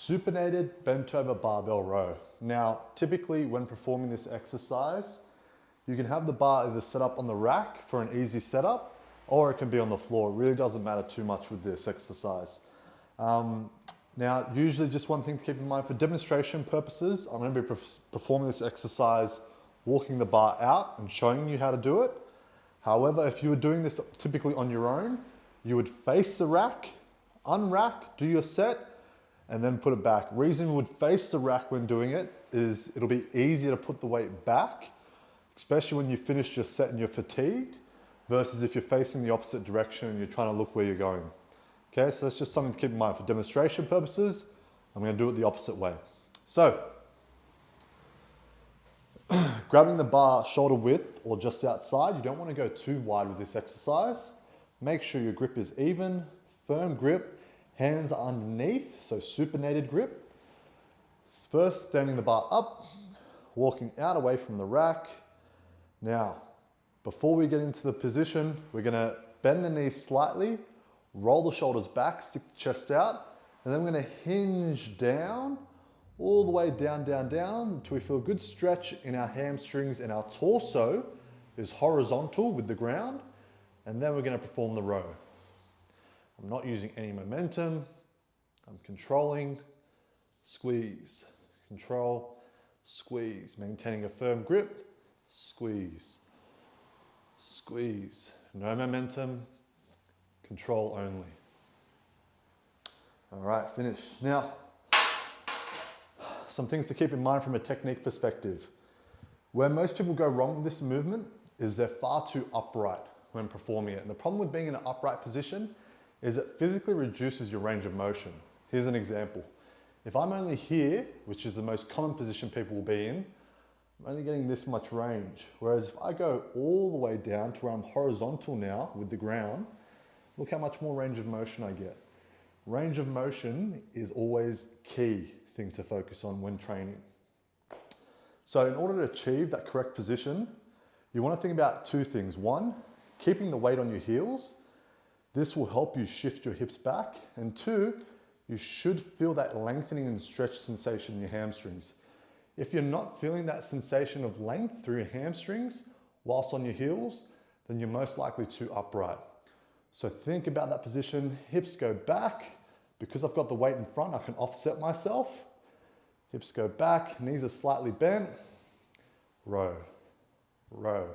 supinated bent over barbell row. Now, typically when performing this exercise, you can have the bar either set up on the rack for an easy setup, or it can be on the floor. It really doesn't matter too much with this exercise. Now, usually just one thing to keep in mind for demonstration purposes, I'm going to be performing this exercise walking the bar out and showing you how to do it. However, if you were doing this typically on your own, you would face the rack, unrack, do your set, and then put it back. Reason you would face the rack when doing it is it'll be easier to put the weight back, especially when you finish your set and you're fatigued, versus if you're facing the opposite direction and you're trying to look where you're going. Okay, so that's just something to keep in mind. For demonstration purposes, I'm going to do it the opposite way. So, grabbing the bar shoulder width or just outside, you don't want to go too wide with this exercise. Make sure your grip is even, firm grip, hands are underneath, so supinated grip. First, standing the bar up, walking out away from the rack. Now, before we get into the position, we're going to bend the knees slightly, roll the shoulders back, stick the chest out, and then we're going to hinge down, all the way down, down, down, until we feel a good stretch in our hamstrings and our torso is horizontal with the ground, and then we're going to perform the row. I'm not using any momentum. I'm controlling, squeeze, control, squeeze, maintaining a firm grip, squeeze, squeeze, no momentum, control only. All right, finished. Now, some things to keep in mind from a technique perspective. Where most people go wrong with this movement is they're far too upright when performing it. And the problem with being in an upright position is it physically reduces your range of motion. Here's an example. If I'm only here, which is the most common position people will be in, I'm only getting this much range. Whereas if I go all the way down to where I'm horizontal now with the ground, look how much more range of motion I get. Range of motion is always key thing to focus on when training. So in order to achieve that correct position, you want to think about two things. One, keeping the weight on your heels. This will help you shift your hips back. And two, you should feel that lengthening and stretch sensation in your hamstrings. If you're not feeling that sensation of length through your hamstrings whilst on your heels, then you're most likely too upright. So think about that position, hips go back. Because I've got the weight in front, I can offset myself. Hips go back, knees are slightly bent. Row, row.